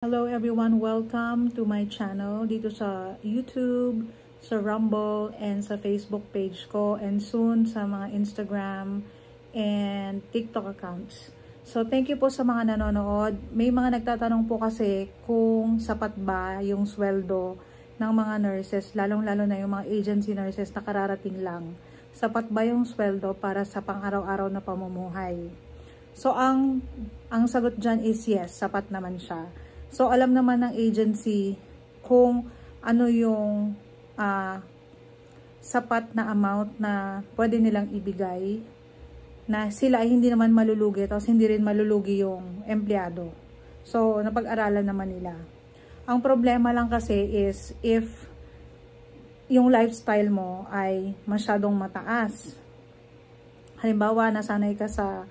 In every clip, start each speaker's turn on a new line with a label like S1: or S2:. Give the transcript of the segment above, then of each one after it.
S1: Hello everyone, welcome to my channel dito sa YouTube, sa Rumble, and sa Facebook page ko, and soon sa mga Instagram and TikTok accounts. So thank you po sa mga nanonood. May mga nagtatanong po kasi kung sapat ba yung sweldo ng mga nurses, lalong-lalo na yung mga agency nurses na kararating lang. Sapat ba yung sweldo para sa pang-araw-araw na pamumuhay? So ang sagot dyan is yes, sapat naman siya. So, alam naman ng agency kung ano yung sapat na amount na pwede nilang ibigay na sila ay hindi naman malulugi tapos hindi rin malulugi yung empleyado. So, napag-aralan naman nila. Ang problema lang kasi is if yung lifestyle mo ay masyadong mataas. Halimbawa, nasanay ka sa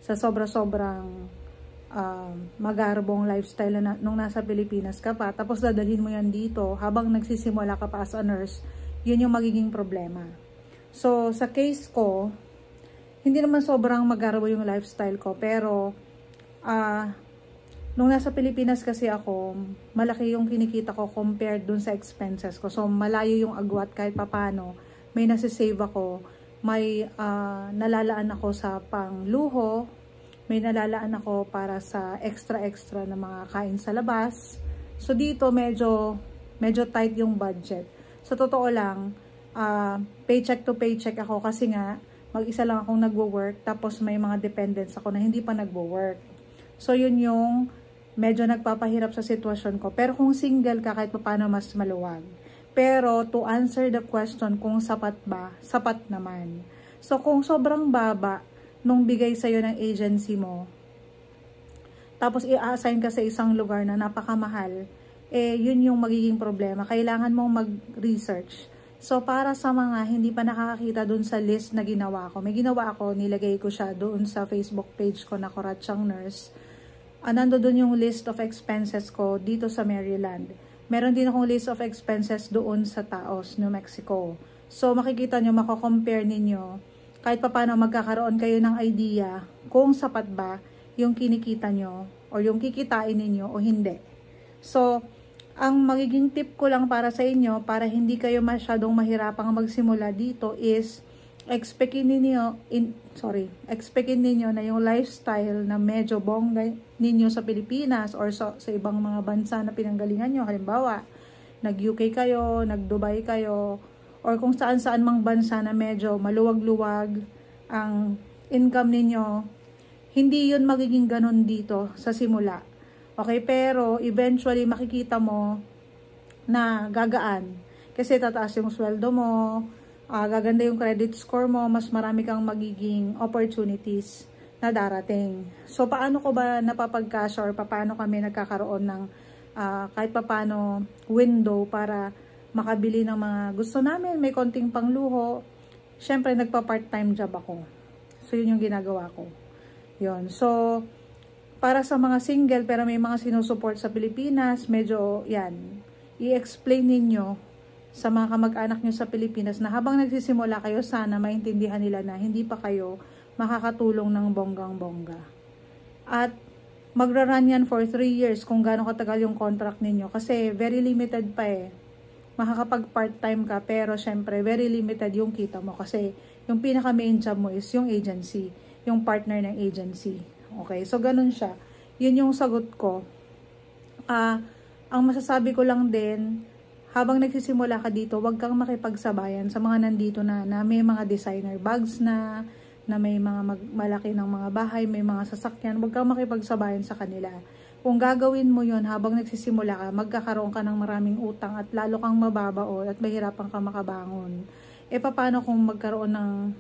S1: sobra-sobrang magarbong lifestyle na nung nasa Pilipinas ka pa, tapos dadalhin mo yan dito habang nagsisimula ka pa as a nurse, yun yung magiging problema. So, sa case ko, hindi naman sobrang magarbo yung lifestyle ko, pero nung nasa Pilipinas kasi ako, malaki yung kinikita ko compared dun sa expenses ko. So, malayo yung agwat kahit papano, may nasisave ako, may nalalaan ako sa pangluho, may nalalaan ako para sa extra na mga kain sa labas. So dito medyo tight yung budget. So totoo lang, paycheck to paycheck ako kasi nga mag-isa lang akong nagwo-work tapos may mga dependents ako na hindi pa nagwo-work. So yun yung medyo nagpapahirap sa sitwasyon ko. Pero kung single ka, kahit paano mas maluwag. Pero to answer the question kung sapat ba, sapat naman. So kung sobrang baba nung bigay sa'yo ng agency mo, tapos i-assign ka sa isang lugar na napakamahal, yun yung magiging problema. Kailangan mong mag-research. So, para sa mga hindi pa nakakakita dun sa list na ginawa ko, may ginawa ako, nilagay ko siya doon sa Facebook page ko na Coratsyang Nurse. Nando dun yung list of expenses ko dito sa Maryland. Meron din akong list of expenses doon sa Taos, New Mexico. So, makikita nyo, mako-compare ninyo kahit paano magkakaroon kayo ng idea kung sapat ba yung kinikita nyo o yung kikitain ninyo o hindi. So, ang magiging tip ko lang para sa inyo, para hindi kayo masyadong mahirapang magsimula dito is expectin ninyo na yung lifestyle na medyo bongga ninyo sa Pilipinas or sa ibang mga bansa na pinanggalingan nyo. Halimbawa, nag-UK kayo, nag-Dubai kayo, or kung saan-saan mang bansa na medyo maluwag-luwag ang income ninyo, hindi yun magiging ganun dito sa simula. Okay, pero eventually makikita mo na gagaan. Kasi tataas yung sweldo mo, gaganda yung credit score mo, mas marami kang magiging opportunities na darating. So, paano ko ba napapagkasya or paano kami nagkakaroon ng kahit paano window para makabili ng mga gusto namin, may konting pangluho. Syempre, nagpa-part-time job ako. So, yun yung ginagawa ko. Yun. So, para sa mga single, pero may mga sinusupport sa Pilipinas, medyo, yan, i-explain ninyo sa mga kamag-anak nyo sa Pilipinas na habang nagsisimula kayo, sana maintindihan nila na hindi pa kayo makakatulong ng bonggang-bongga. At, magra-run yan for 3 years kung gaano katagal yung contract ninyo. Kasi, very limited pa eh. Makakapag part-time ka, pero syempre, very limited yung kita mo kasi yung pinaka-main job mo is yung agency, yung partner ng agency. Okay, so ganun siya. Yun yung sagot ko. Ang masasabi ko lang din, habang nagsisimula ka dito, huwag kang makipagsabayan sa mga nandito na may mga designer bags na may mga malaki ng mga bahay, may mga sasakyan, huwag kang makipagsabayan sa kanila. Kung gagawin mo yon habang nagsisimula ka, magkakaroon ka ng maraming utang at lalo kang mababaon at mahirapan ka makabangon. Paano kung magkaroon ng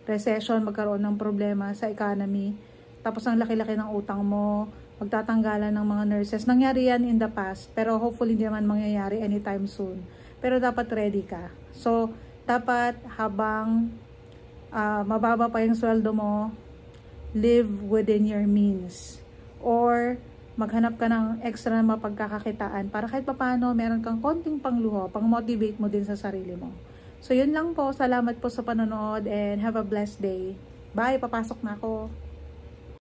S1: recession, magkaroon ng problema sa economy, tapos ang laki-laki ng utang mo, magtatanggalan ng mga nurses. Nangyari yan in the past, pero hopefully hindi naman mangyayari anytime soon. Pero dapat ready ka. So, dapat habang mababa pa yung sweldo mo, live within your means. Or, maghanap ka ng extra na mapagkakakitaan para kahit paano meron kang konting pangluho, pang-motivate mo din sa sarili mo. So, yun lang po. Salamat po sa panonood and have a blessed day. Bye! Papasok na ako.